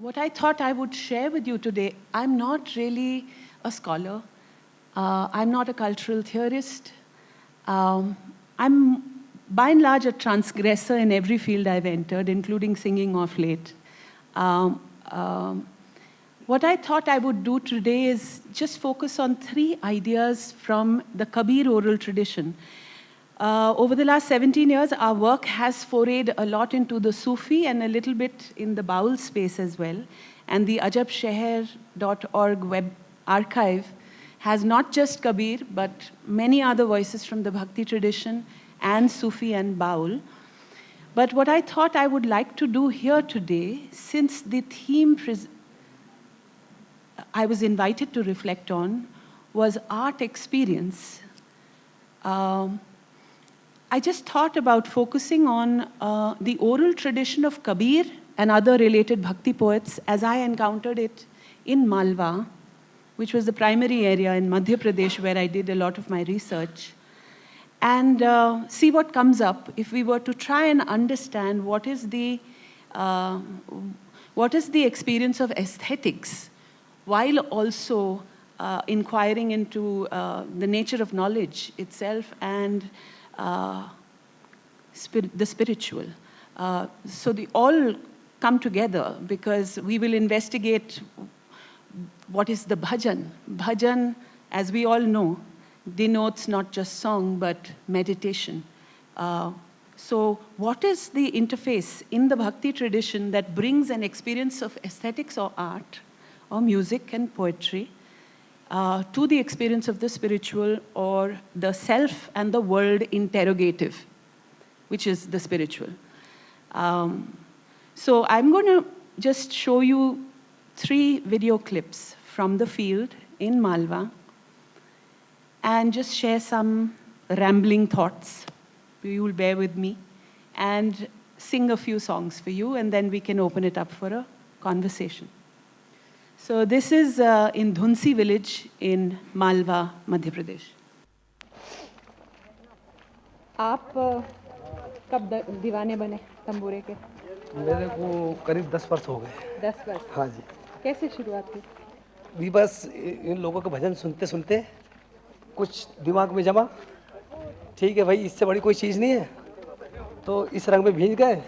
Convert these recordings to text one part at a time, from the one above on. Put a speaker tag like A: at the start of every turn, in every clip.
A: what I thought I would share with you today, I'm not really a scholar. I'm not a cultural theorist. I'm by and large a transgressor in every field I've entered, including singing of late. What I thought I would do today is just focus on 3 ideas from the Kabir oral tradition. Over the last 17 years, our work has forayed a lot into the Sufi and a little bit in the Baul space as well. And the ajabsheher.org web archive has not just Kabir, but many other voices from the Bhakti tradition and Sufi and Baul. But what I thought I would like to do here today, since the theme I was invited to reflect on was art experience, I just thought about focusing on the oral tradition of Kabir and other related Bhakti poets as I encountered it in Malwa, which was the primary area in Madhya Pradesh where I did a lot of my research, and see what comes up if we were to try and understand what is the experience of aesthetics, while also inquiring into the nature of knowledge itself and the spiritual. So they all come together because we will investigate what is the bhajan. Bhajan, as we all know, denotes not just song, but meditation. So what is the interface in the Bhakti tradition that brings an experience of aesthetics or art, or music and poetry, to the experience of the spiritual or the self and the world interrogative, which is the spiritual. So I'm going to just show you 3 video clips from the field in Malwa and just share some rambling thoughts. You will bear with me and sing a few songs for you, and then we can open it up for a conversation. So this is in Dhunsi village in Malwa, Madhya Pradesh. आप कब दीवाने बने तंबूरे के?
B: मेरे को करीब 10 वर्ष हो गए।
A: 10 वर्ष?
B: हाँ जी।
A: कैसे शुरुआत हुई?
B: भी बस इन लोगों के भजन सुनते सुनते कुछ दिमाग में जमा, ठीक है भाई, इससे बड़ी कोई चीज़ नहीं है, तो इस रंग में भींज गए।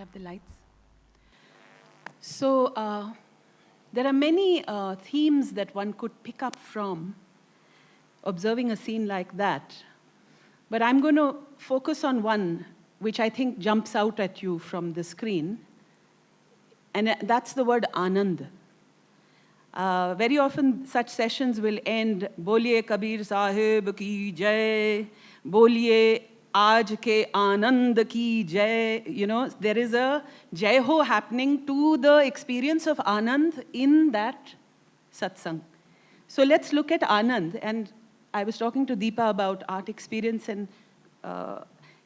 A: have the lights? So there are many themes that one could pick up from observing a scene like that. But I'm going to focus on one which I think jumps out at you from the screen. And that's the word Anand. Very often such sessions will end, Boliye Kabir Sahib ki jai, Boliye Aaj ke Anand ki jai. You know, there is a jai ho happening to the experience of Anand in that satsang. So let's look at Anand. And I was talking to Deepa about art experience, and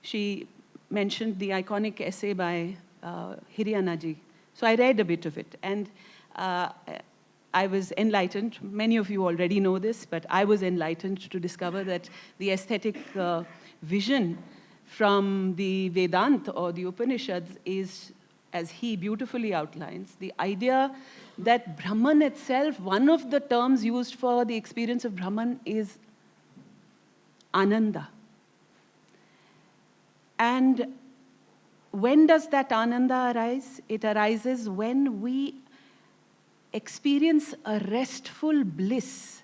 A: she mentioned the iconic essay by Hiryanaji. So I read a bit of it, and I was enlightened. Many of you already know this, but I was enlightened to discover that the aesthetic vision from the Vedanta or the Upanishads is, as he beautifully outlines, the idea that Brahman itself, one of the terms used for the experience of Brahman is Ananda. And when does that Ananda arise? It arises when we experience a restful bliss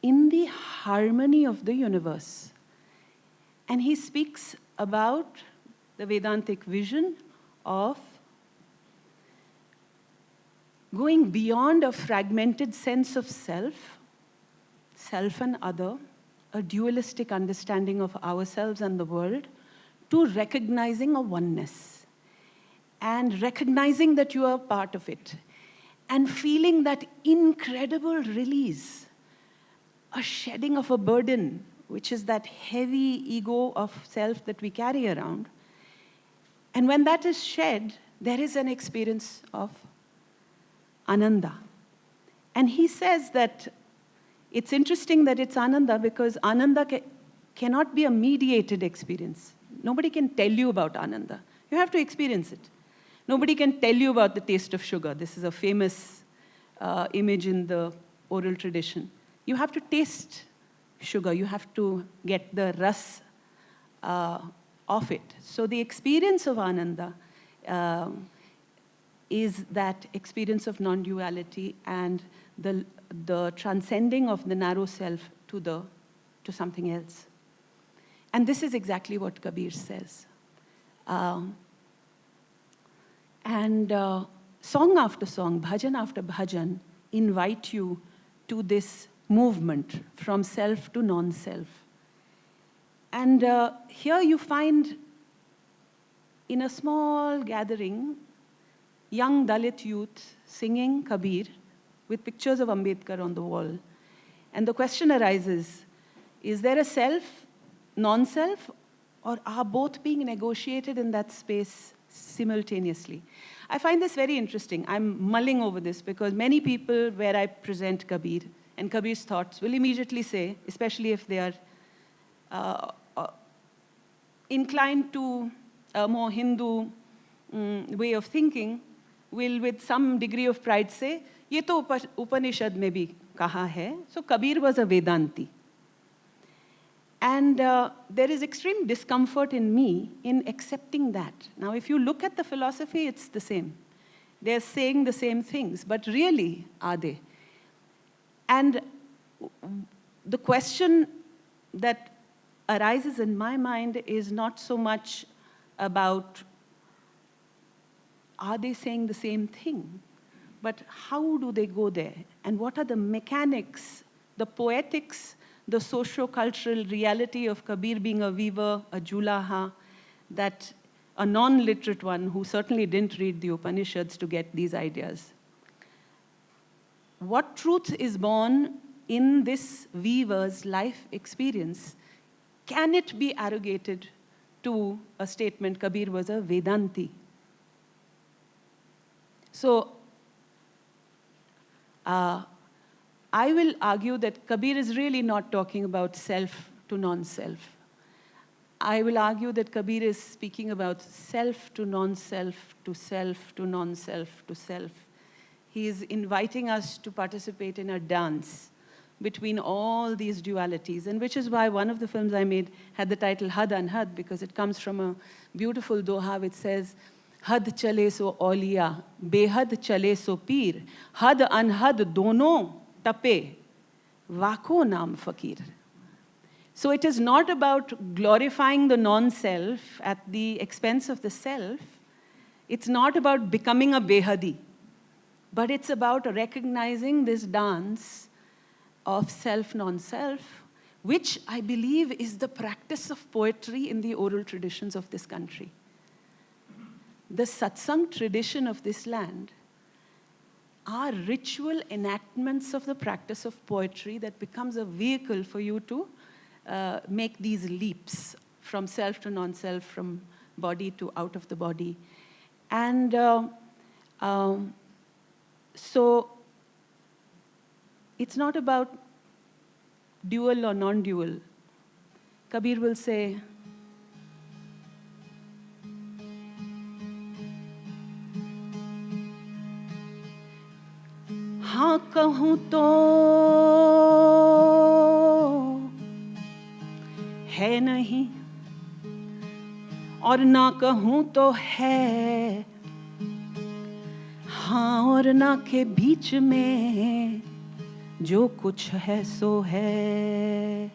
A: in the harmony of the universe. And he speaks about the Vedantic vision of going beyond a fragmented sense of self, self and other, a dualistic understanding of ourselves and the world, to recognizing a oneness and recognizing that you are part of it and feeling that incredible release, a shedding of a burden, which is that heavy ego of self that we carry around. And when that is shed, there is an experience of Ananda. And he says that it's interesting that it's Ananda because Ananda cannot be a mediated experience. Nobody can tell you about Ananda. You have to experience it. Nobody can tell you about the taste of sugar. This is a famous image in the oral tradition. You have to taste sugar. You have to get the ras of it. So the experience of Ananda is that experience of non-duality and the transcending of the narrow self to something else. And this is exactly what Kabir says. Song after song, bhajan after bhajan, invite you to this movement from self to non-self. And here you find, in a small gathering, young Dalit youth singing Kabir with pictures of Ambedkar on the wall. And the question arises, is there a self, non-self, or are both being negotiated in that space simultaneously? I find this very interesting. I'm mulling over this because many people, where I present Kabir and Kabir's thoughts, will immediately say, especially if they are inclined to a more Hindu way of thinking, will with some degree of pride say, ye to Upanishad mein bhi kaha hai. So Kabir was a Vedanti. And there is extreme discomfort in me in accepting that. Now, if you look at the philosophy, it's the same. They're saying the same things, but really, are they? And the question that arises in my mind is not so much about, are they saying the same thing? But how do they go there? And what are the mechanics, the poetics, the socio-cultural reality of Kabir being a weaver, a julaha, that a non-literate one who certainly didn't read the Upanishads to get these ideas. What truth is born in this weaver's life experience? Can it be arrogated to a statement, Kabir was a Vedanti? So, I will argue that Kabir is really not talking about self to non-self. I will argue that Kabir is speaking about self to non-self to self to non-self to self. He is inviting us to participate in a dance between all these dualities, and which is why one of the films I made had the title Had Anhad, because it comes from a beautiful doha which says, हद चले सो औलिया, बेहद चले सो पीर, हद अनहद दोनों टपे, वाको नाम फकीर. So it is not about glorifying the non-self at the expense of the self. It's not about becoming a behadi, but it's about recognizing this dance of self, non-self, which I believe is the practice of poetry in the oral traditions of this country. The satsang tradition of this land are ritual enactments of the practice of poetry that becomes a vehicle for you to make these leaps from self to non-self, from body to out of the body. And so it's not about dual or non-dual. Kabir will say, हाँ कहूँ तो है नहीं, और ना कहूँ तो है, हाँ और ना के बीच में जो कुछ है सो है.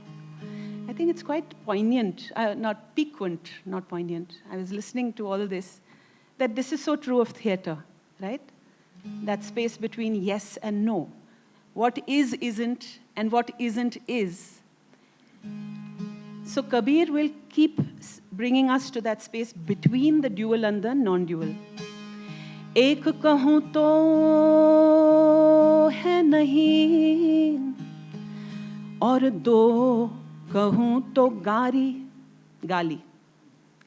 A: I think it's quite poignant, not piquant, not poignant. I was listening to all this, that this is so true of theatre, right? That space between yes and no. What is isn't, and what isn't is. So Kabir will keep bringing us to that space between the dual and the non-dual. एक कहूँ तो है नहीं, और दो कहूँ तो गाली.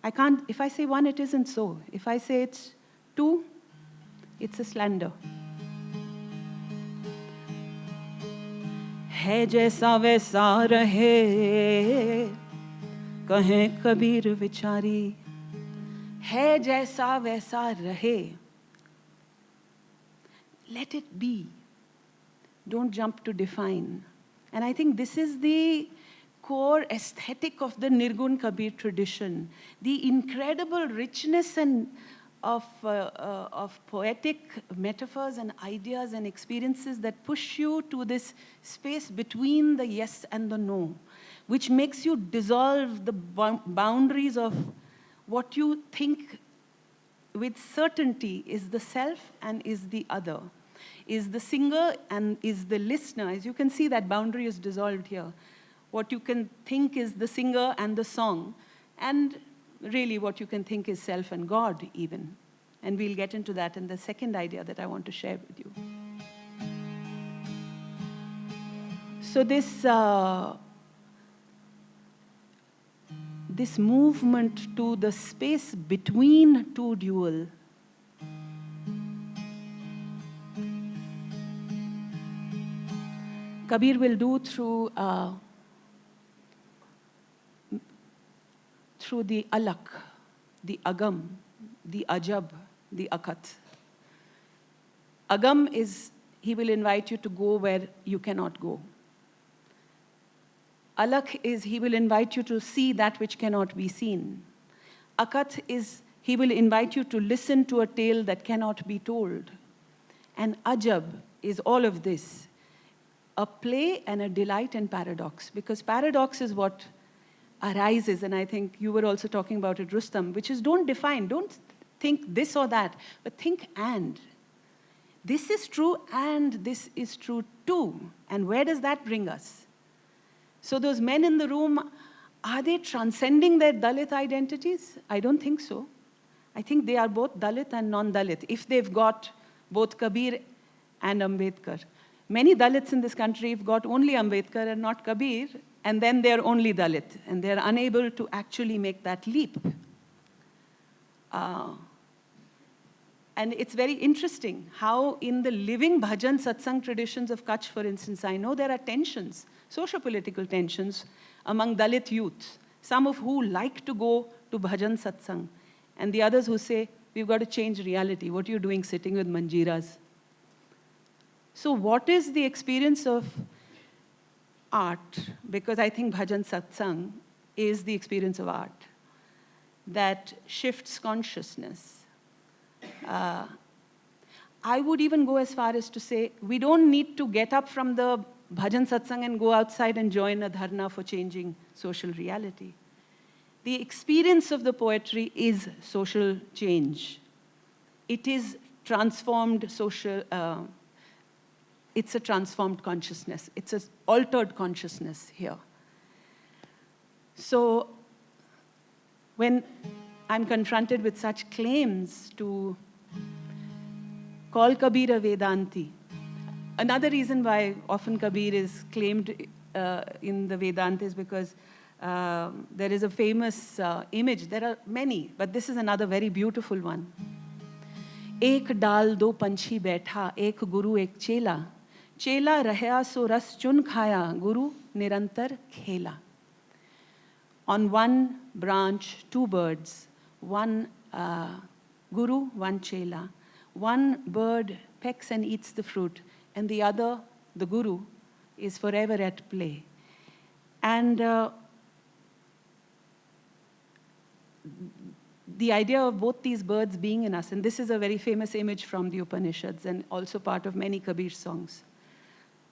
A: I can't, if I say one, it isn't so. If I say it's two, it's a slander. है जैसा वैसा रहे, कहें कबीर विचारी. है जैसा वैसा रहे. Let it be. Don't jump to define. And I think this is the core aesthetic of the Nirgun Kabir tradition. The incredible richness and of poetic metaphors and ideas and experiences that push you to this space between the yes and the no, which makes you dissolve the boundaries of what you think with certainty is the self and is the other, is the singer and is the listener. As you can see, that boundary is dissolved here. What you can think is the singer and the song, and really what you can think is self and God even. And we'll get into that in the second idea that I want to share with you. So this movement to the space between two dual Kabir will do through the alak, the agam, the ajab, the akat. Agam is, he will invite you to go where you cannot go. Alak is, he will invite you to see that which cannot be seen. Akat is, he will invite you to listen to a tale that cannot be told. And ajab is all of this, a play and a delight and paradox, because paradox is what arises, and I think you were also talking about it, Rustam, which is don't define, don't think this or that, but think and. This is true and this is true too. And where does that bring us? So those men in the room, are they transcending their Dalit identities? I don't think so. I think they are both Dalit and non-Dalit, if they've got both Kabir and Ambedkar. Many Dalits in this country have got only Ambedkar and not Kabir, and then they're only Dalit, and they're unable to actually make that leap. And it's very interesting how in the living bhajan satsang traditions of Kutch, for instance, I know there are tensions, socio-political tensions among Dalit youth, some of who like to go to bhajan satsang, and the others who say, we've got to change reality. What are you doing sitting with manjiras? So what is the experience of art? Because I think bhajan satsang is the experience of art that shifts consciousness, I would even go as far as to say, we don't need to get up from the bhajan satsang and go outside and join a dharna for changing social reality. The experience of the poetry is social change. It is transformed social, it's a transformed consciousness. It's an altered consciousness here. So when I'm confronted with such claims to call Kabir a Vedanti, another reason why often Kabir is claimed in the Vedanta is because there is a famous image. There are many, but this is another very beautiful one. एक डाल दो पंछी बैठा, एक गुरु एक चेला, चेला रहया सो रस चुन खाया, गुरु निरंतर खेला. On one branch, two birds, one guru, one chela. One bird pecks and eats the fruit, and the other, the guru, is forever at play. And the idea of both these birds being in us, and this is a very famous image from the Upanishads and also part of many Kabir songs.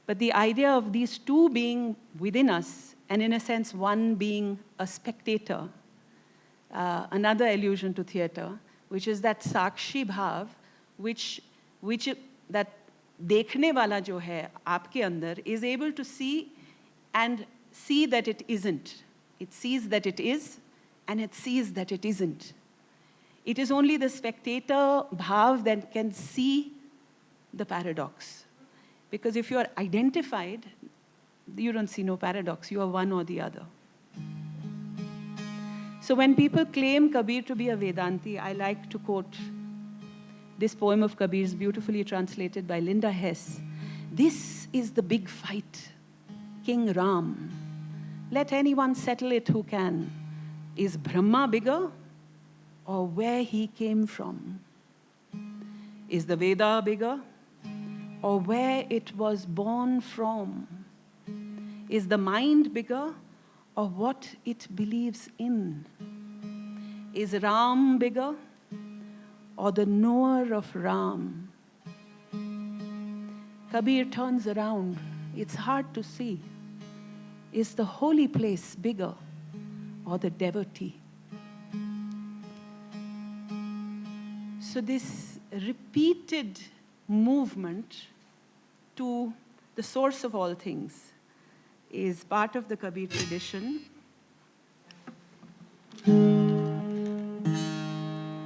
A: But the idea of these two being within us, and in a sense one being a spectator, another allusion to theater, which is that sakshi bhav, which that dekhne wala jo hai aapke andar is able to see and see that it isn't. It sees that it is, and it sees that it isn't. It is only the spectator bhav that can see the paradox. Because if you are identified, you don't see no paradox. You are one or the other. So when people claim Kabir to be a Vedanti, I like to quote this poem of Kabir's, beautifully translated by Linda Hess. This is the big fight, King Ram. Let anyone settle it who can. Is Brahma bigger, or where he came from? Is the Veda bigger, or where it was born from? Is the mind bigger, or what it believes in? Is Ram bigger, or the knower of Ram? Kabir turns around. It's hard to see. Is the holy place bigger, or the devotee? So this repeated movement to the source of all things is part of the Kabir tradition.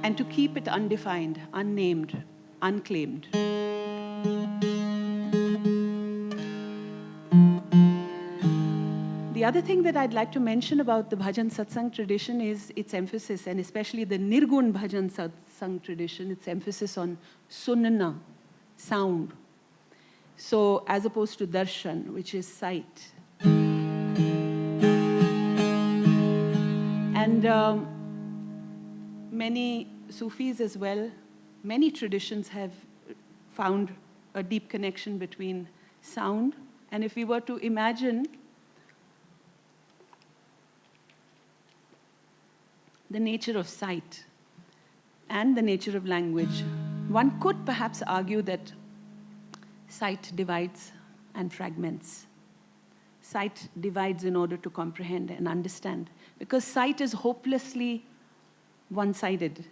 A: And to keep it undefined, unnamed, unclaimed. The other thing that I'd like to mention about the Bhajan Satsang tradition is its emphasis, and especially the Nirgun Bhajan Satsang tradition, its emphasis on sunna, sound. So, as opposed to darshan, which is sight. And many Sufis as well, many traditions have found a deep connection between sound. And if we were to imagine the nature of sight and the nature of language, one could perhaps argue that sight divides and fragments. Sight divides in order to comprehend and understand, because sight is hopelessly one-sided.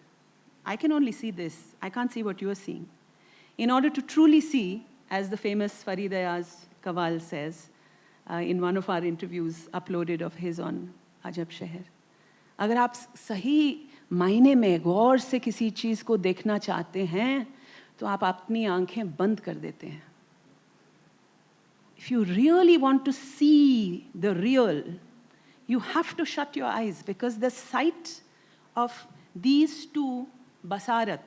A: I can only see this. I can't see what you're seeing. In order to truly see, as the famous Farid Ayaz Kawal says in one of our interviews uploaded of his on Ajab Sheher, अगर आप सही मायने में गौर से किसी चीज़ को देखना चाहते हैं तो आप अपनी आंखें बंद कर देते हैं. If you really want to see the real, you have to shut your eyes, because the sight of these two basarat,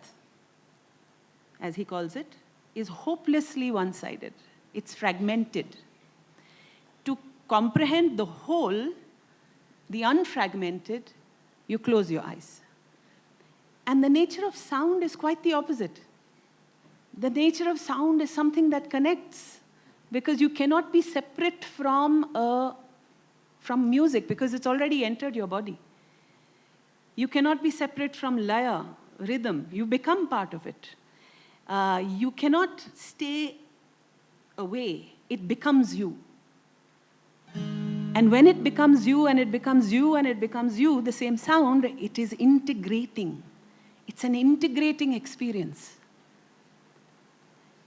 A: as he calls it, is hopelessly one-sided. It's fragmented. To comprehend the whole, the unfragmented, you close your eyes. And the nature of sound is quite the opposite. The nature of sound is something that connects, because you cannot be separate from music, because it's already entered your body. You cannot be separate from laya, rhythm. You become part of it. You cannot stay away. It becomes you. And when it becomes you and it becomes you and it becomes you, the same sound, it is integrating. It's an integrating experience.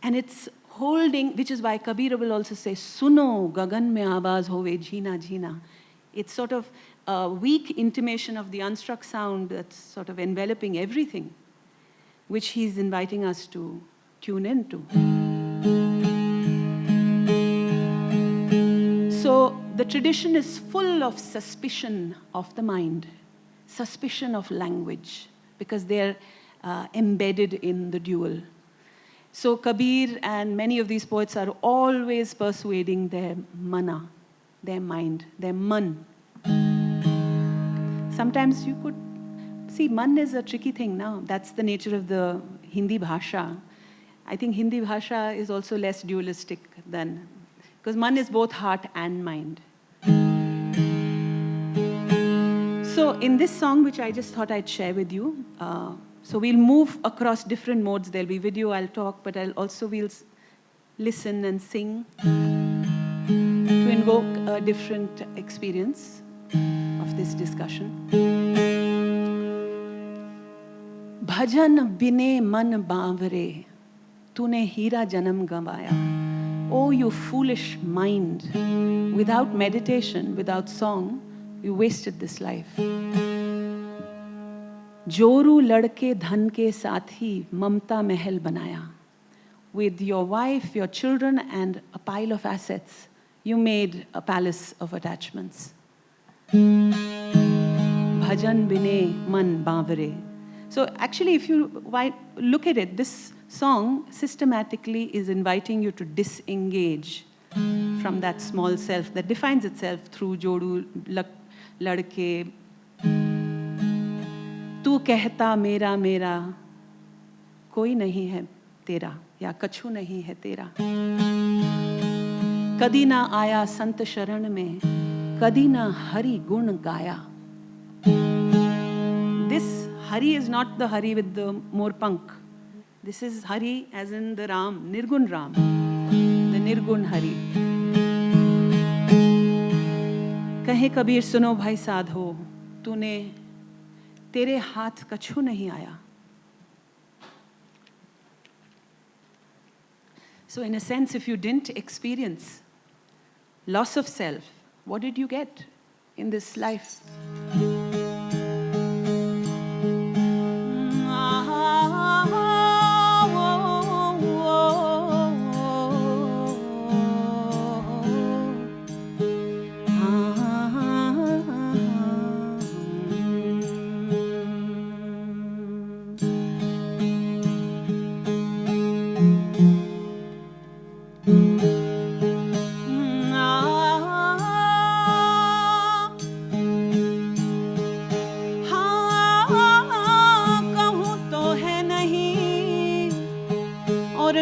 A: And it's holding, which is why Kabir will also say, Suno gagan mein awaaz hove jheena jheena. It's sort of a weak intimation of the unstruck sound that's sort of enveloping everything, which he's inviting us to tune into. So the tradition is full of suspicion of the mind, suspicion of language, because they're embedded in the dual. So Kabir and many of these poets are always persuading their mana, their mind, their man. Sometimes you could see man is a tricky thing now. That's the nature of the Hindi bhasha. I think Hindi bhasha is also less dualistic than, because man is both heart and mind. So in this song, which I just thought I'd share with you, so we'll move across different modes. There'll be video, I'll talk, but we'll listen and sing to invoke a different experience of this discussion. Bhajan bine man baavare, tune hira janam gavaya. Oh, you foolish mind, without meditation, without song, you wasted this life. जोरू लड़के धन के साथ ही ममता महल बनाया. With your wife, your children, and a pile of assets, you made a palace of attachments. Bhajan bine man baavare. So actually, if you look at it, this song systematically is inviting you to disengage from that small self that defines itself through jodu ladke. तू कहता मेरा मेरा कोई नहीं है तेरा या कछु नहीं है तेरा. कदी ना आया संत शरण में, कदी ना हरि गुण गाया. This Hari is not the Hari with the morpunk. This is Hari as in the Ram, Nirgun Ram, the Nirgun Hari. कहे कबीर सुनो भाई साधो, तूने तेरे हाथ कछु नहीं आया. So in a sense, if you didn't experience loss of self, what did you get in this life?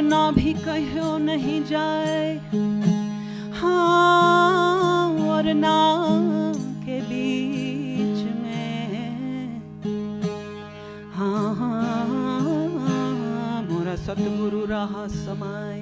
A: ना भी कहो नहीं जाए, हाँ और ना के बीच में, हाँ हाँ मोरा सतगुरु रहा समाए.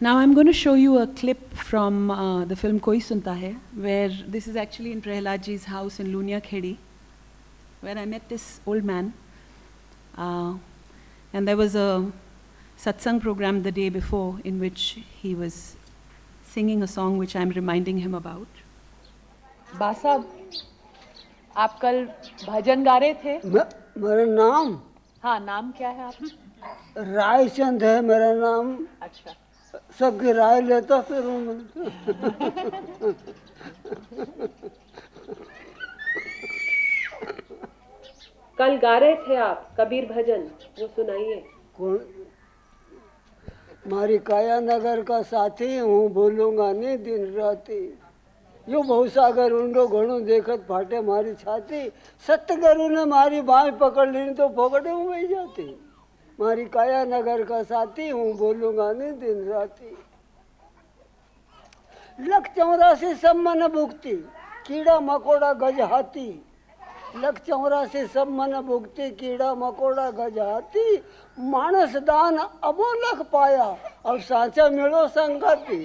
A: Now I'm going to show you a clip from the film Koi Sunta Hai, where this is actually in Prahaladji's house in Lunia Khedi, where I met this old man. And there was a satsang program the day before in which he was singing a song which I'm reminding him about. Basab, आप कल भजन गा रहे थे?
C: मेरा नाम?
A: हाँ, नाम क्या है आपका?
C: रायचंद है मेरा नाम।
A: अच्छा।
C: सबकी राय लेता फिरूं मैं।
A: कल गा रहे थे आप कबीर भजन, वो सुनाइए।
C: कौन? मारी काया नगर का साथी हूँ, बोलूंगा नहीं दिन राती। यो बहुसागर ऊंडो घणो देखत फाटे मारी छाती। सतगुरु ने मारी बाँह पकड़ ली तो फोकड़े में जाती। मारी काया नगर का साथी हूँ, बोलूंगा नहीं दिन राती। लख 84 सब मन भुगती, कीड़ा मकोड़ा गज हाथी। लख 84 सब मन भुगती, कीड़ा मकोड़ा गज हाथी। मानस दान अबो लख पाया, अब साचा मिलो संगति।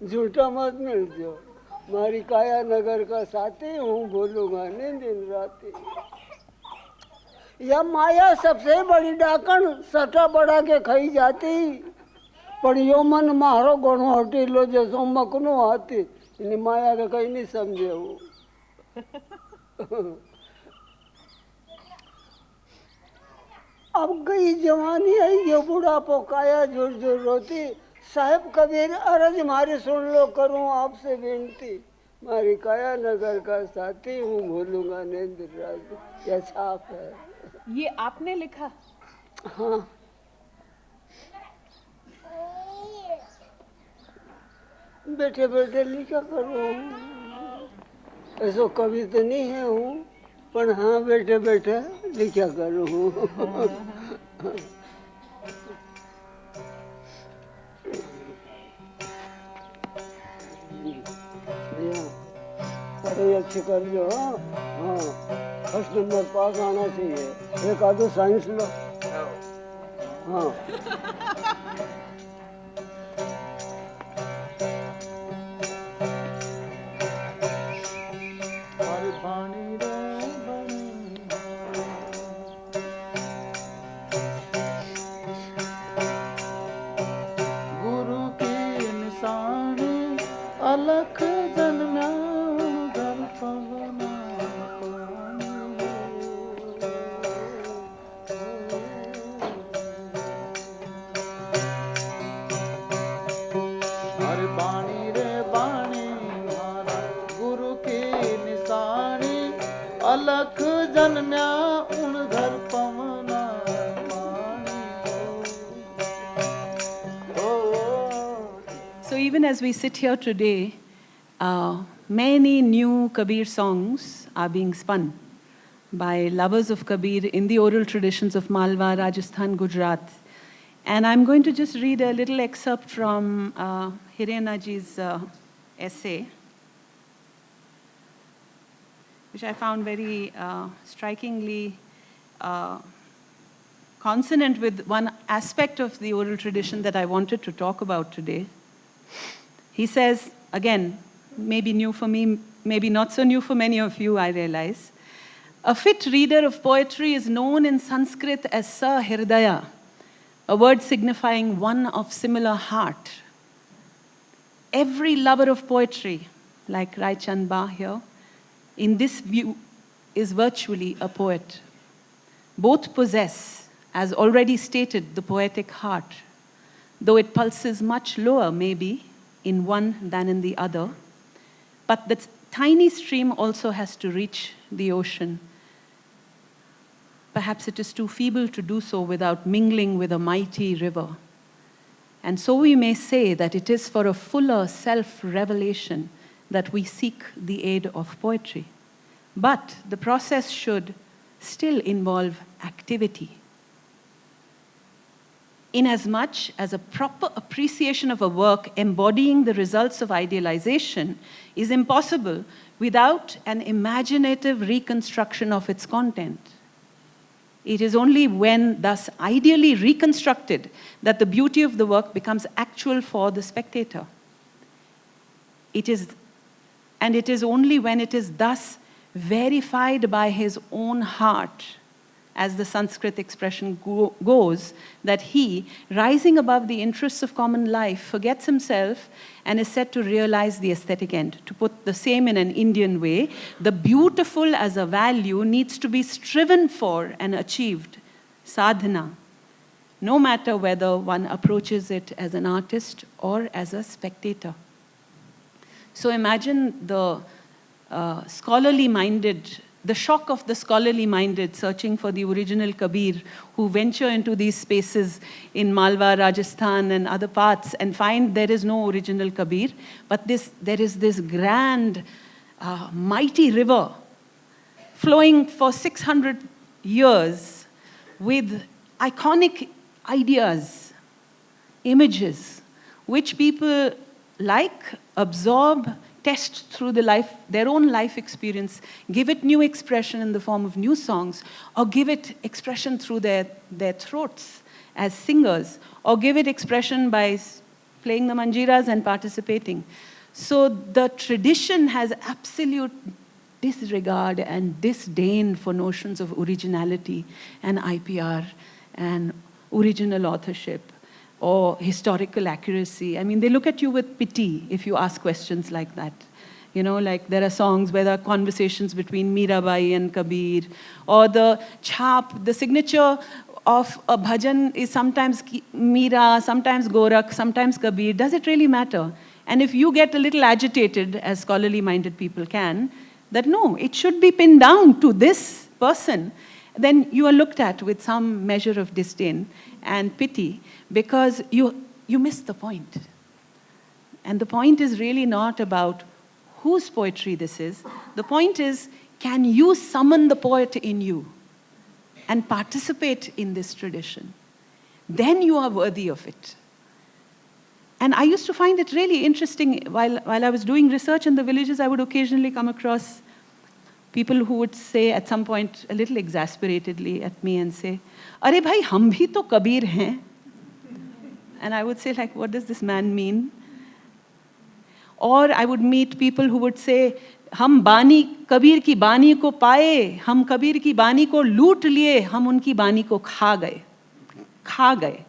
C: झूठा मत मिल जो, मारी काया नगर का साथी हूँ, बोलूंगा नहीं दिन राती। यह माया सबसे बड़ी डाकण, सटा बढ़ा के खाई जाती। पर यो मन मारो गणो हटी लो जैसो मकनो हाथी। इन माया का कहीं नहीं समझे वो। अब गई जवानी आई ये बुढ़ापो, काया जोर जोर रोती। साहब कबीर अरज मारी सुन लो, करूं आपसे विनती। मारी काया नगर का साथी हूँ, भूलूंगा नहीं दिन रात। यह छाप है।
A: ये आपने लिखा?
C: हाँ। बैठे बैठे लिखा करूँ, ऐसो कवि तो नहीं है हूँ, पर हाँ बैठे बैठे लिखा करूँ। पढ़ाई अच्छी कर लो। हाँ, फर्स्ट नंबर पास आना चाहिए। एक आधो साइंस लो। हाँ।
D: गुरु की निशानी अलख जन्मा घर पवना हर बाणी रे बाणी मारा गुरु की निशानी अलख जन्म्या उन घर पवना
A: So even as we sit here today, many new Kabir songs are being spun by lovers of Kabir in the oral traditions of Malwa, Rajasthan, Gujarat. And I'm going to just read a little excerpt from Hiranaji's essay, which I found very strikingly consonant with one aspect of the oral tradition that I wanted to talk about today. He says, again, maybe new for me, maybe not so new for many of you, I realize. A fit reader of poetry is known in Sanskrit as Sa Hirdaya, a word signifying one of similar heart. Every lover of poetry, like Rai Chand Ba here, in this view is virtually a poet. Both possess, as already stated, the poetic heart, though it pulses much lower, maybe, in one than in the other. But the tiny stream also has to reach the ocean. Perhaps it is too feeble to do so without mingling with a mighty river. And so we may say that it is for a fuller self-revelation that we seek the aid of poetry. But the process should still involve activity. Inasmuch as a proper appreciation of a work embodying the results of idealization is impossible without an imaginative reconstruction of its content. It is only when thus ideally reconstructed that the beauty of the work becomes actual for the spectator. It is only when it is thus verified by his own heart, as the Sanskrit expression goes, that he, rising above the interests of common life, forgets himself and is set to realize the aesthetic end. To put the same in an Indian way, the beautiful as a value needs to be striven for and achieved, sadhana, no matter whether one approaches it as an artist or as a spectator. So imagine the scholarly-minded, the shock of the scholarly-minded searching for the original Kabir, who venture into these spaces in Malwa, Rajasthan, and other parts and find there is no original Kabir, but there is this grand, mighty river flowing for 600 years with iconic ideas, images, which people like, absorb, test through their own life experience, give it new expression in the form of new songs, or give it expression through their throats as singers, or give it expression by playing the manjiras and participating. So the tradition has absolute disregard and disdain for notions of originality and IPR and original authorship or historical accuracy. I mean, they look at you with pity if you ask questions like that. You know, like there are songs where there are conversations between Mirabai and Kabir, or the chhap, the signature of a bhajan is sometimes Mira, sometimes Gorakh, sometimes Kabir. Does it really matter? And if you get a little agitated, as scholarly-minded people can, that no, it should be pinned down to this person, then you are looked at with some measure of disdain and pity, because you miss the point. And the point is really not about whose poetry this is. The point is, can you summon the poet in you and participate in this tradition? Then you are worthy of it. And I used to find it really interesting. While I was doing research in the villages, I would occasionally come across people who would say at some point, a little exasperatedly at me, and say, "Arey bhai, hum bhi to Kabir hain." And I would say, like, what does this man mean? Or I would meet people who would say, "हम बानी कबीर की बानी को पाए, हम कबीर की बानी को लूट लिए, हम उनकी बानी को खा गए."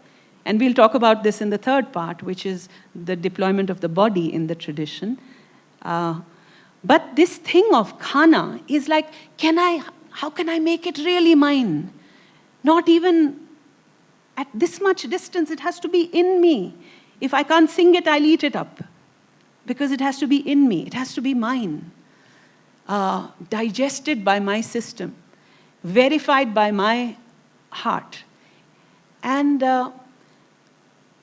A: And we'll talk about this in the third part, which is the deployment of the body in the tradition. But this thing of khana is like, how can I make it really mine? Not even at this much distance, it has to be in me. If I can't sing it, I'll eat it up. Because it has to be in me, it has to be mine. Digested by my system, verified by my heart. And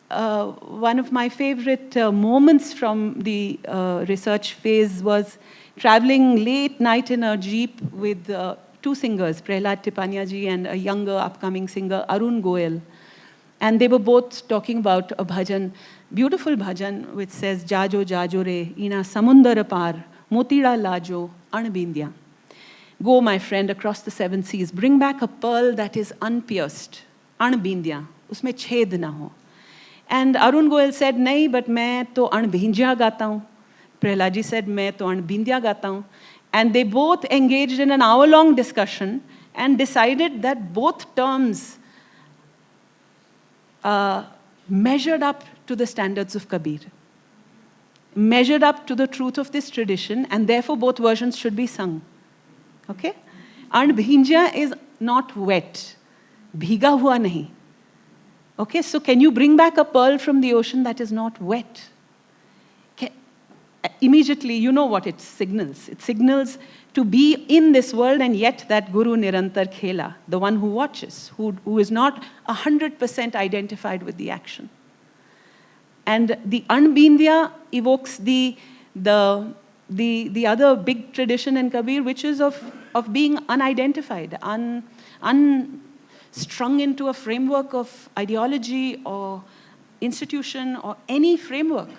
A: one of my favorite moments from the research phase was traveling late night in a jeep with two singers, Prahlad Tipania ji and a younger upcoming singer, Arun Goel. And they were both talking about a bhajan, beautiful bhajan, which says, "Jajo jajo re, ina samundara par, motira lajo, anbindya." Go, my friend, across the 7 seas, bring back a pearl that is unpierced, anbindya, usme ched na ho. And Arun Goel said, "Nahi, but main to anbindya gata hu." Prahlad ji said, "Main to anbindya gata hu." And they both engaged in an hour-long discussion and decided that both terms measured up to the standards of Kabir, measured up to the truth of this tradition, and therefore both versions should be sung. Okay? And bhinja is not wet. Bhiga hua nahi. Okay, so can you bring back a pearl from the ocean that is not wet? Immediately, you know what it signals. It signals to be in this world, and yet that Guru Nirantar Khela, the one who watches, who is not 100% identified with the action. And the Anbindya evokes the other big tradition in Kabir, which is of being unidentified, strung into a framework of ideology or institution or any framework,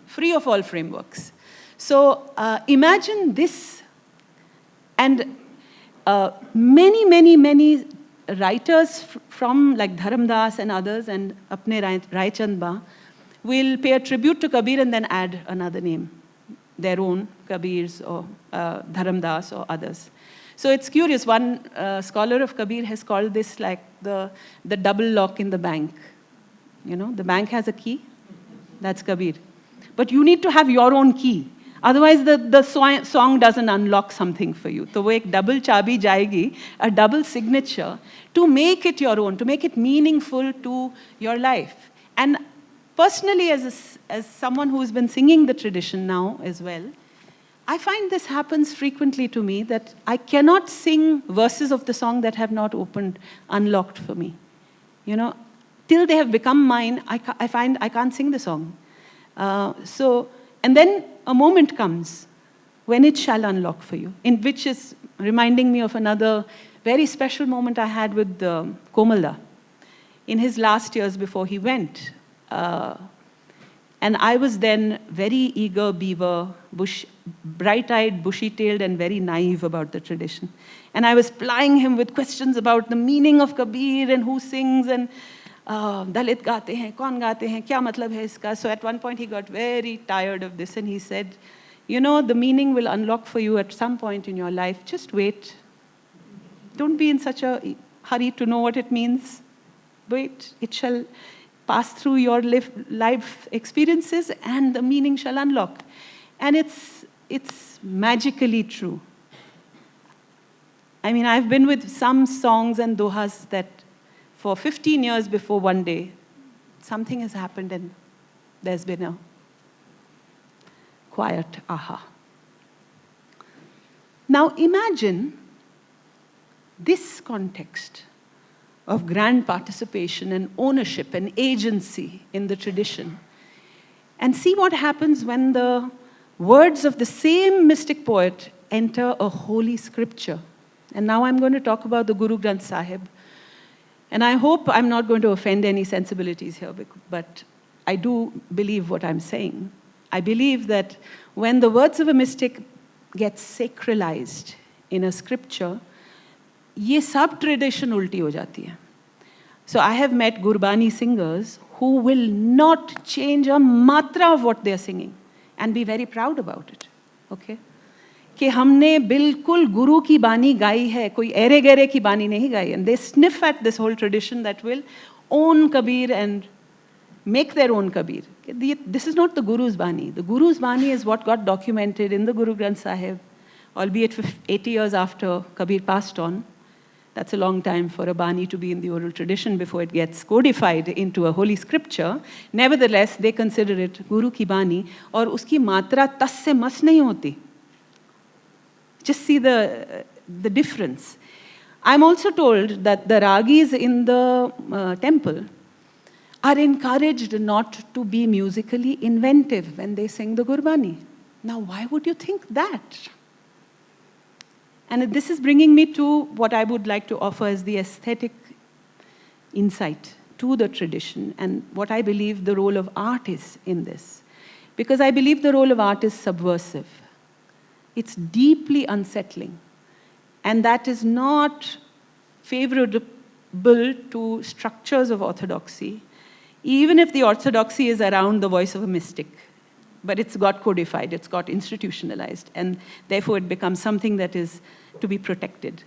A: free of all frameworks. So imagine this, and many writers from like Dharamdas and others and Apne Raichand Ba will pay a tribute to Kabir and then add another name, their own, Kabir's or Dharamdas or others. So it's curious, one scholar of Kabir has called this like the double lock in the bank. You know, the bank has a key, that's Kabir. But you need to have your own key. Otherwise, the song doesn't unlock something for you. So, wo ek double chabi jayegi, a double signature, to make it your own, to make it meaningful to your life. And personally, as someone who's been singing the tradition now as well, I find this happens frequently to me, that I cannot sing verses of the song that have not opened, unlocked for me. You know, till they have become mine, I find I can't sing the song. And then a moment comes when it shall unlock for you, in which is reminding me of another very special moment I had with Komalda in his last years before he went. And I was then very eager beaver, bright-eyed, bushy-tailed, and very naive about the tradition. And I was plying him with questions about the meaning of Kabir and who sings and Dalit gaate hain, kaun gaate hain, kya matlab hai iska? So at one point he got very tired of this and he said, you know, the meaning will unlock for you at some point in your life. Just wait. Don't be in such a hurry to know what it means. Wait, it shall pass through your life experiences and the meaning shall unlock. And it's magically true. I mean, I've been with some songs and dohas that for 15 years before one day, something has happened and there's been a quiet aha. Now imagine this context of grand participation and ownership and agency in the tradition, and see what happens when the words of the same mystic poet enter a holy scripture. And now I'm going to talk about the Guru Granth Sahib. And I hope I'm not going to offend any sensibilities here, but I do believe what I'm saying. I believe that when the words of a mystic get sacralized in a scripture, ये सब tradition ulti ho jati hai. So I have met Gurbani singers who will not change a matra of what they are singing and be very proud about it. Okay? कि हमने बिल्कुल गुरु की बानी गाई है, कोई एरे गहरे की बानी नहीं गाई. And they sniff at this whole tradition that will own Kabir and make their own Kabir. This is not the Guru's Bani. The Guru's Bani is what got documented in the Guru Granth Sahib, albeit 80 years after Kabir passed on. That's a long time for a Bani to be in the oral tradition before it gets codified into a holy scripture. Nevertheless, they consider it Guru ki Bani, और उसकी मात्रा तस से मस नहीं होती. Just see the difference. I'm also told that the ragis in the temple are encouraged not to be musically inventive when they sing the Gurbani. Now, why would you think that? And this is bringing me to what I would like to offer as the aesthetic insight to the tradition and what I believe the role of art is in this. Because I believe the role of art is subversive. It's deeply unsettling. And that is not favorable to structures of orthodoxy, even if the orthodoxy is around the voice of a mystic. But it's got codified, it's got institutionalized, and therefore it becomes something that is to be protected.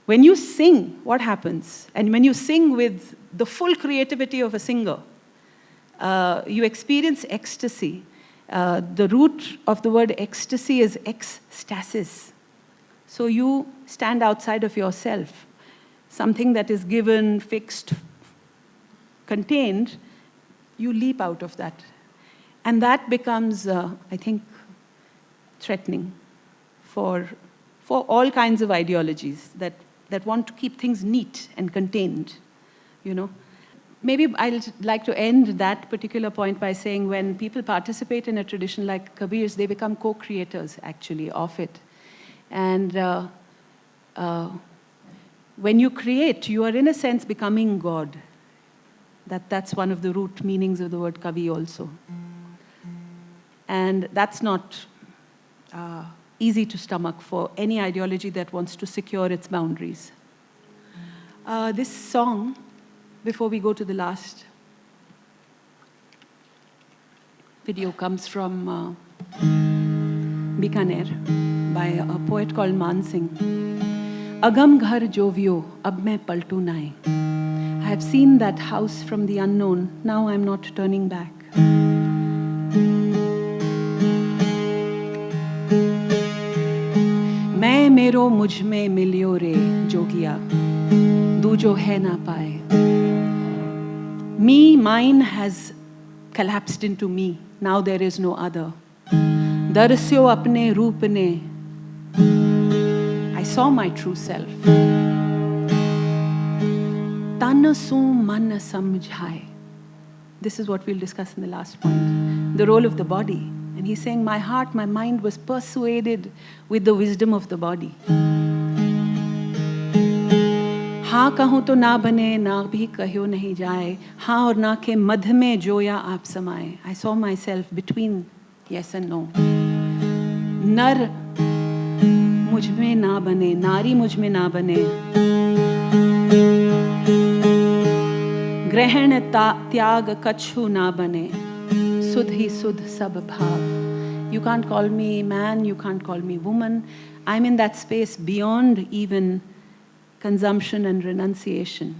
A: When you sing, what happens? And when you sing with the full creativity of a singer, you experience ecstasy. The root of the word ecstasy is ecstasis. So you stand outside of yourself. Something that is given, fixed, contained, you leap out of that. And that becomes, I think, threatening for all kinds of ideologies that want to keep things neat and contained, you know. Maybe I'd like to end that particular point by saying when people participate in a tradition like Kabir's, they become co-creators, actually, of it. And when you create, you are, in a sense, becoming God. That's one of the root meanings of the word Kavi also. And that's not easy to stomach for any ideology that wants to secure its boundaries. This song, before we go to the last video, comes from Bikaner by a poet called Man Singh. Agam ghar jovio, ab main paltu nae. I have seen that house from the unknown, now I am not turning back. मैं मेरो मुझ में मिलियो रे जोगिया, दूजो है ना पाए. Me, mine has collapsed into me, now there is no other. दरस्यो अपने रूप ने, I saw my true self. तन सो मन समझाए. This is what we'll discuss in the last point. The role of the body. And he's saying, my heart, my mind was persuaded with the wisdom of the body. हाँ कहूँ तो ना बने, ना भी कहो नहीं जाए. हाँ और ना के मध्य में जोया आप समाए. I saw myself between yes and no. नर मुझ में ना बने, नारी मुझ में ना बने. ग्रहण त्याग कछु ना बने. सुध ही सुध सब भाव. You can't call me man, you can't call me woman. I'm in that space beyond even consumption and renunciation.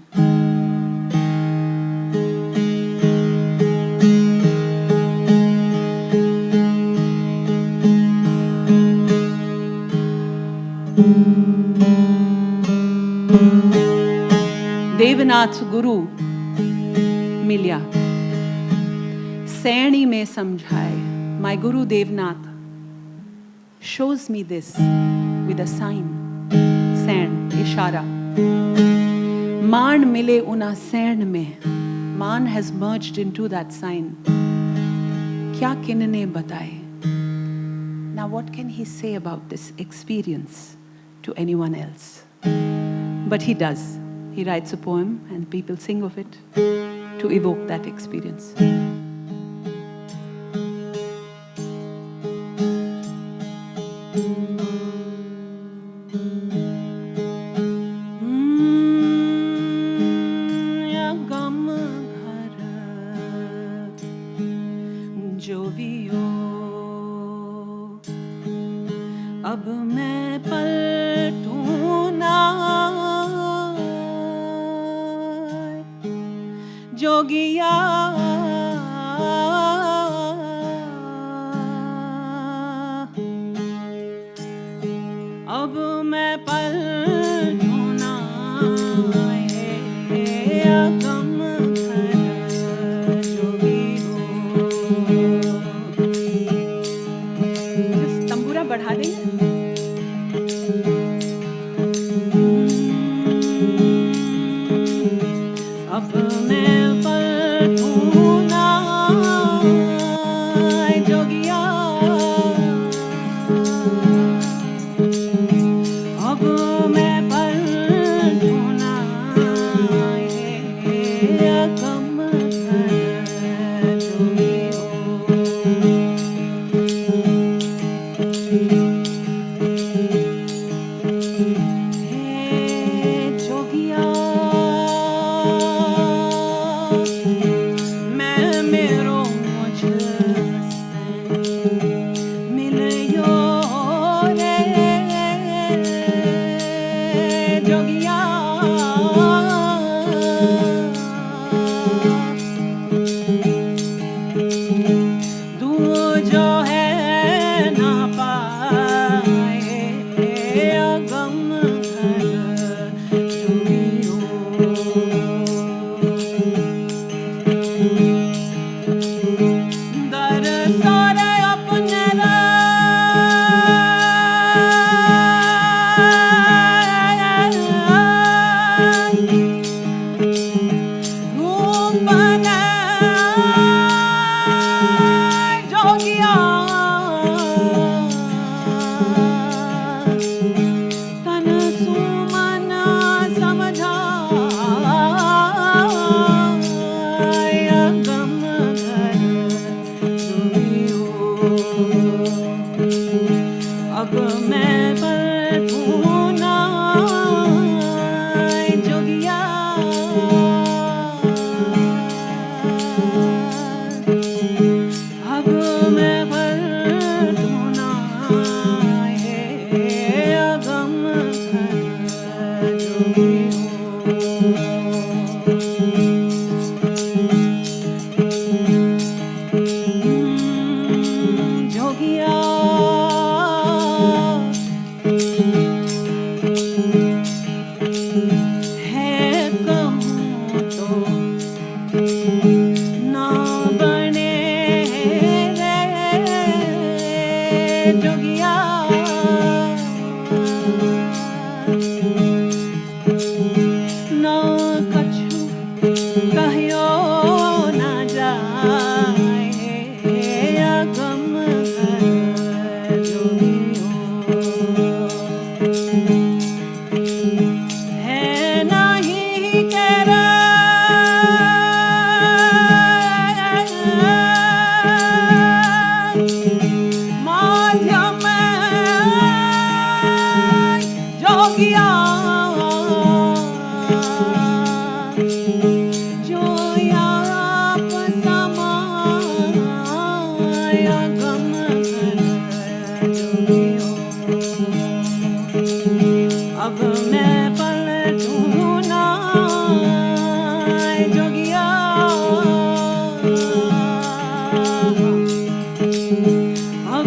A: Debnath गुरु मिलिया, सैणी में समझाए. My Guru Devnath shows me this with a sign. सैण, इशारा. मान मिले उना सैण में. Man has merged into that sign. क्या किन्ने बताए? Now what can he say about this experience to anyone else? But he does. He writes a poem and people sing of it to evoke that experience. अब मैं पलटूं ना जोगिया. अब मैं पलटूं ना अगम घर जोगी हो. तंबूरा बढ़ा देंगे. अब मैं पलटूं ना जोगिया. अब मैं पलटूं ना अगम घर जोगी हो. अब मैं पलटूं ना जोगिया.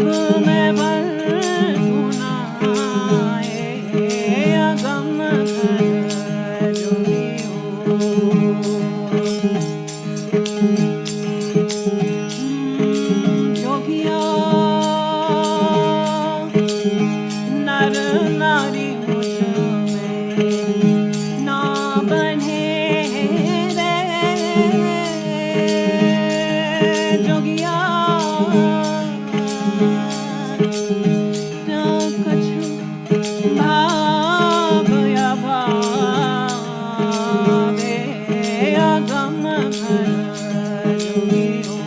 A: अब मैं बंधू ना अगम घर जोगिया नर नारी मुझ में ना बने रे जोगिया ना कछु भाव या भावे अगम घर जोगियो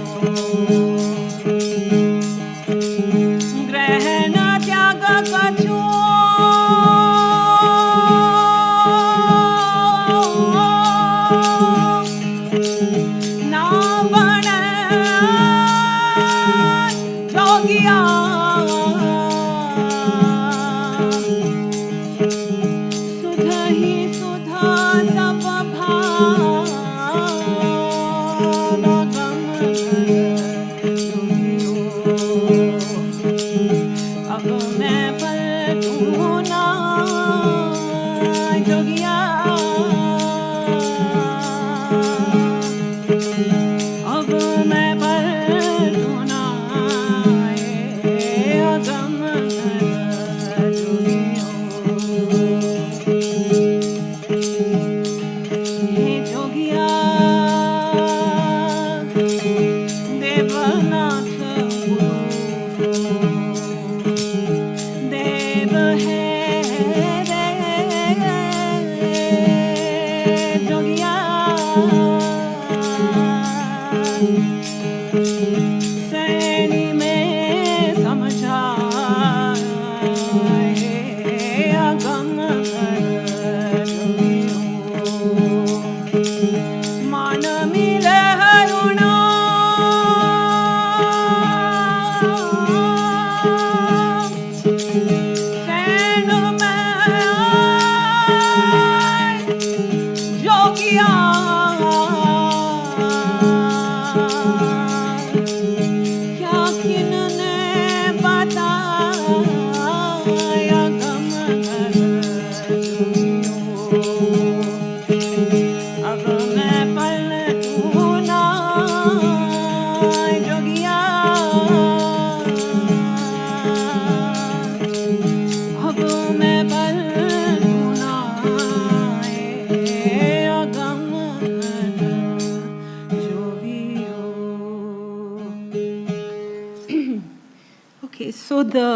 A: ग्रहण त्याग कछु ना बने जोगिया सुधा ही सुधा सब भाव अगम घर जोगियो अब मैं पलटूं ना जोगिया अब मैं पलटूं ना अगम घर जोगियो हे जोगिया देवनाथ गुरु देव है रे जोगिया सैनी में समझा है अगम घर जोगियो मान मिले हरुणा सैन में जोगिया क्या किन्ने बताया गम घर जोगियो अब मैं पलटूं ना जोगिया अब मैं पलटूं ना अगम घर जोगियो Okay, so the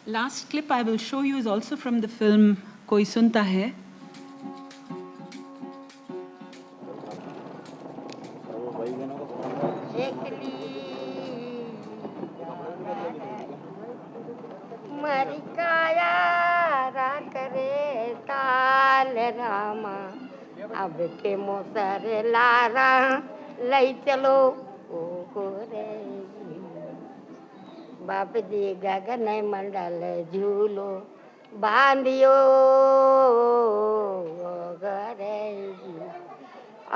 A: last clip I will show you is also from the film Koi Sunta Hai.
E: मारी काया रा करे ताल रामा अब के मोसर लारा लई चलो ओ गोरे बाप जी गगन मंडल झूलो बांधियो ओ गोरे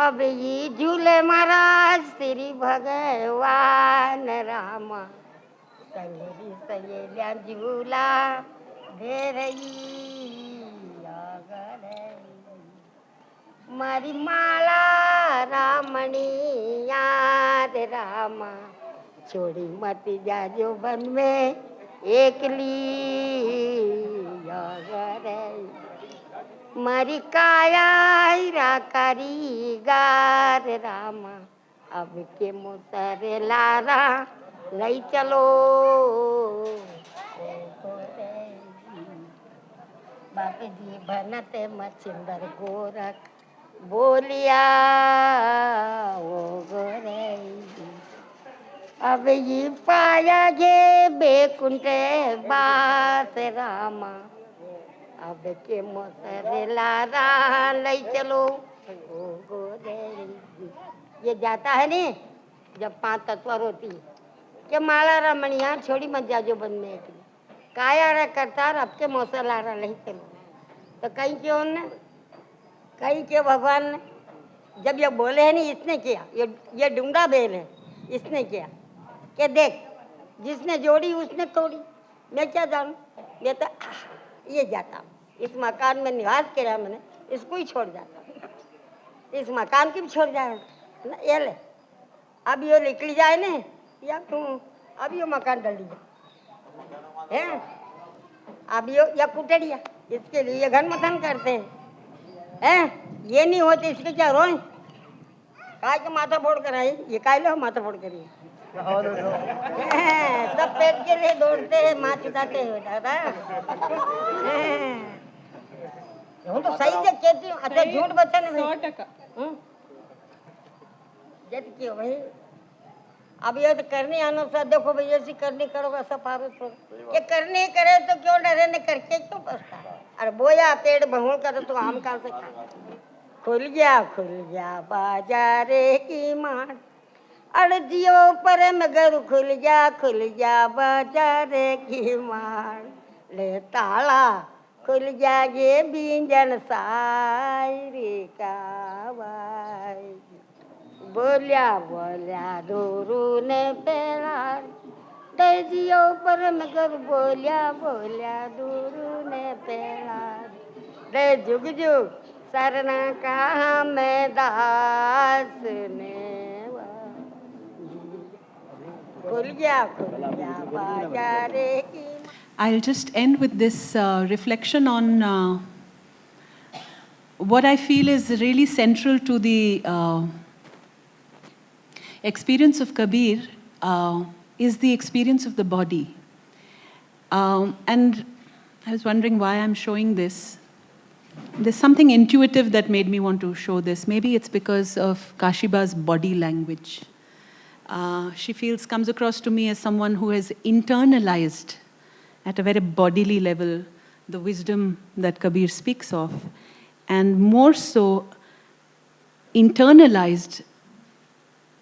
E: अब ये झूले महाराज श्री भगवान रामा संगरी सहेलियां झूला दे रही मारी माला रामणी याद रामा छोड़ी मत जाजो बन में एकली मारी काया रा कारीगार रामा अब के मुसर लारा लई चलो बाप जी बनते मच्छिंदर गोरख बोलिया ओ गोरे अब ये पाया गे बेकुंठ बास रामा अब के मोसर लारा लई चलो ओ गोरे ये जाता है नी जब 5 तत्वर होती के माला रमणिया छोड़ी मत जाजो बन में एक काया रे करतार अब के मोसर लारा नहीं चलो तो कहीं क्यों ने कहीं क्यों भगवान ने जब ये बोले है नहीं इसने किया ये डूंगा बेल है इसने किया कि देख जिसने जोड़ी उसने तोड़ी, मैं क्या जानूं। मैं तो ये जाता, इस मकान में निवास किया मैंने, इसको ही छोड़ जाता, इस मकान की भी छोड़ जाए ना। ये ले, अब ये निकली जाए ना, या तू अब ये मकान डल है, अब ये या कुटड़िया, इसके लिए ये घन मथन करते हैं। ये नहीं होते इसके क्या रोए, काय के माथा फोड़ कर आई, ये काय लो माथा फोड़ करिए। सब पेट के लिए दौड़ते हैं, माँ चुदाते हैं दादा। हूँ तो सही से कहती हूँ, अच्छा झूठ बच्चा नहीं
A: 100%।
E: जब क्यों भाई, अब ये तो करनी आना सा, देखो भाई ऐसी करनी करोगा सब पारस हो, ये करनी करे तो क्यों डरे, ने करके क्यों पछता। अरे बोया पेड़ बहुल करे तो आम कहाँ से खा। खुल गया बाजारे की मार, अड़जियो पर मगर खुल जा बाजारे की मार, ले ताला खुल जा ये बींजन सायरी का भाई। बोलिया दूरू ने पेड़ा, दर्जियो पर मगर बोलिया दूरू ने पेड़ा, दे जुग जुग सरना कहा मैं दास ने, खुल गया बाजारे की।
A: I'll just end with this reflection on what I feel is really central to the experience of Kabir is the experience of the body. And I was wondering why I'm showing this. There's something intuitive that made me want to show this. Maybe it's because of Kashiba's body language. She comes across to me as someone who has internalized at a very bodily level the wisdom that Kabir speaks of, and more so internalized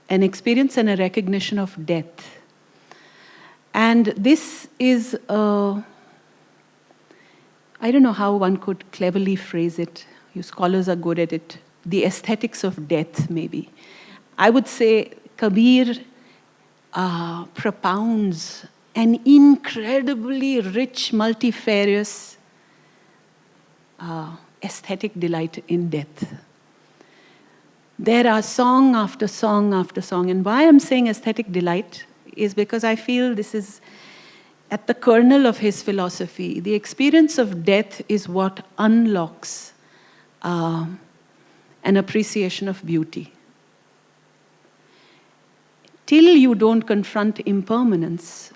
A: an experience and a recognition of death. And this is, I don't know how one could cleverly phrase it. You scholars are good at it. The aesthetics of death, maybe. I would say Kabir propounds an incredibly rich, multifarious aesthetic delight in death. There are song after song after song. And why I'm saying aesthetic delight is because I feel this is at the kernel of his philosophy. The experience of death is what unlocks an appreciation of beauty. Till you don't confront impermanence,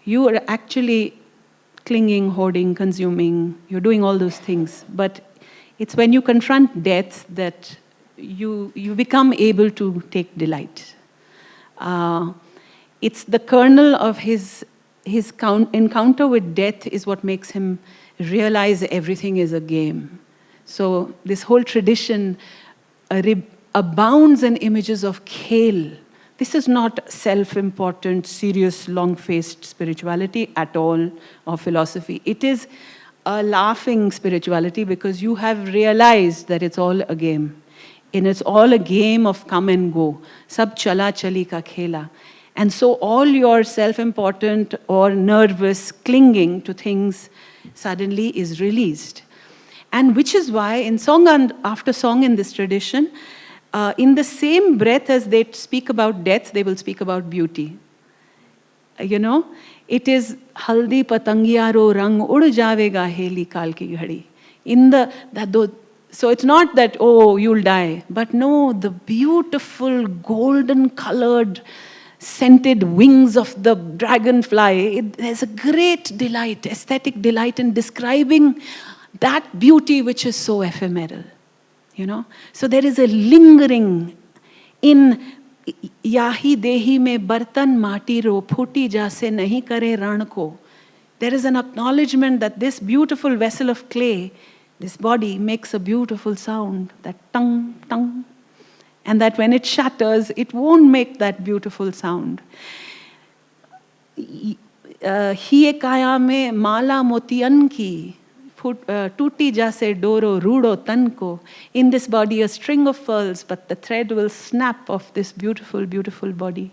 A: you are actually clinging, hoarding, consuming, you're doing all those things. But it's when you confront death that you become able to take delight. It's the kernel of his encounter with death is what makes him realize everything is a game. So this whole tradition abounds in images of khel. This is not self-important, serious, long-faced spirituality at all, or philosophy. It is a laughing spirituality because you have realized that it's all a game. And it's all a game of come and go. Sab chala chali ka khela. And so all your self-important or nervous clinging to things suddenly is released. And which is why in song and after song in this tradition, in the same breath as they speak about death, they will speak about beauty. You know, it is haldi patangiyaro rang ud javega heli kal ki ghadi. So it's not that, oh, you'll die, but no, the beautiful golden colored scented wings of the dragonfly, there's a great delight, aesthetic delight in describing that beauty which is so ephemeral. You know, so there is a lingering in yahi dehi mein bartan mati ro phuti jase nahi kare ran ko. There is an acknowledgement that this beautiful vessel of clay, this body, makes a beautiful sound, that tung, tung, and that when it shatters, it won't make that beautiful sound. Hiye kaya mein mala motiyan ki, tuti jase doro rudo tanko. In this body a string of pearls, but the thread will snap of this beautiful, beautiful body.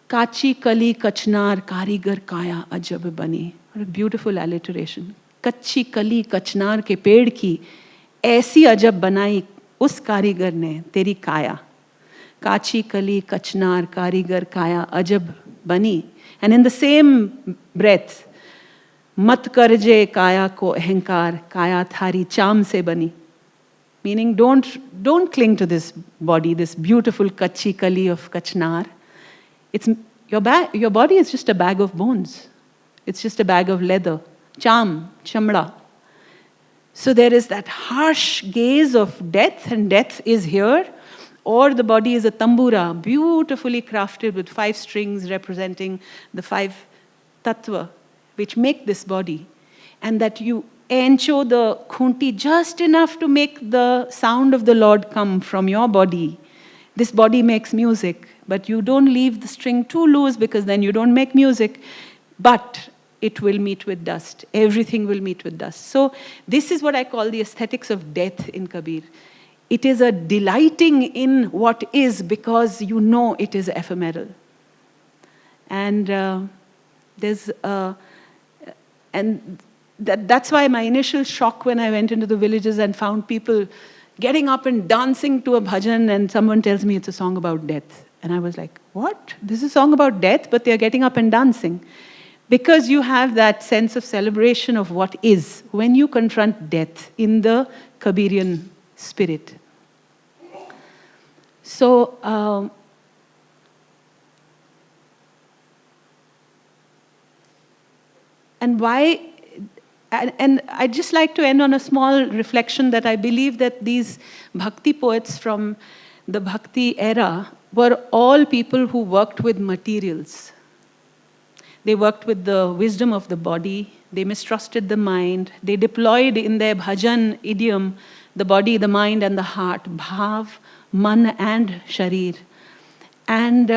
A: Kachi kali kachnar karigar kaya ajab bani. What a beautiful alliteration. कच्ची कली कचनार के पेड़ की ऐसी अजब बनाई उस कारीगर ने तेरी काया. काची कली कचनार कारीगर kaya ajab bani. And in the same breath, mat karje kaya ko ahankar, kaya thari cham se bani. Meaning, don't cling to this body, this beautiful kachi kali of kachnar. It's your body is just a bag of bones. It's just a bag of leather. Cham, chamda. So there is that harsh gaze of death, and death is here. Or the body is a tambura, beautifully crafted with 5 strings representing the 5 tattva, which make this body. And that you encho the khunti just enough to make the sound of the Lord come from your body. This body makes music, but you don't leave the string too loose because then you don't make music. But it will meet with dust. Everything will meet with dust. So this is what I call the aesthetics of death in Kabir. It is a delighting in what is because you know it is ephemeral. And that's why my initial shock when I went into the villages and found people getting up and dancing to a bhajan, and someone tells me it's a song about death. And I was like, what? This is a song about death, but they're getting up and dancing. Because you have that sense of celebration of what is when you confront death in the Kabirian spirit. So, and I'd just like to end on a small reflection that I believe that these Bhakti poets from the Bhakti era were all people who worked with materials. They worked with the wisdom of the body. They mistrusted the mind. They deployed in their bhajan idiom the body, the mind, and the heart. Bhav, man, and sharir. And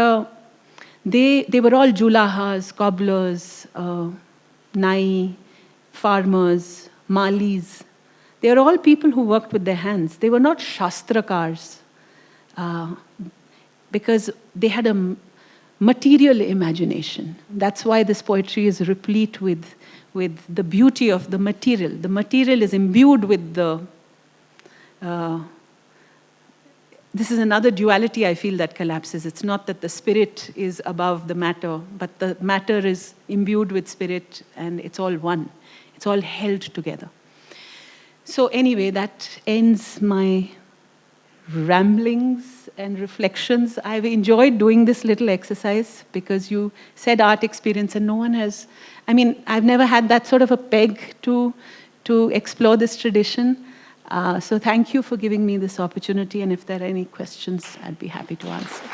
A: they were all julahas, cobblers, nai, farmers, malis. They were all people who worked with their hands. They were not shastrakars because they had a material imagination. That's why this poetry is replete with the beauty of the material. The material is imbued with the... this is another duality I feel that collapses. It's not that the spirit is above the matter, but the matter is imbued with spirit and it's all one. It's all held together. So anyway, that ends my ramblings and reflections. I've enjoyed doing this little exercise because you said art experience and no one has... I mean, I've never had that sort of a peg to explore this tradition. So thank you for giving me this opportunity, and if there are any questions, I'd be happy to answer.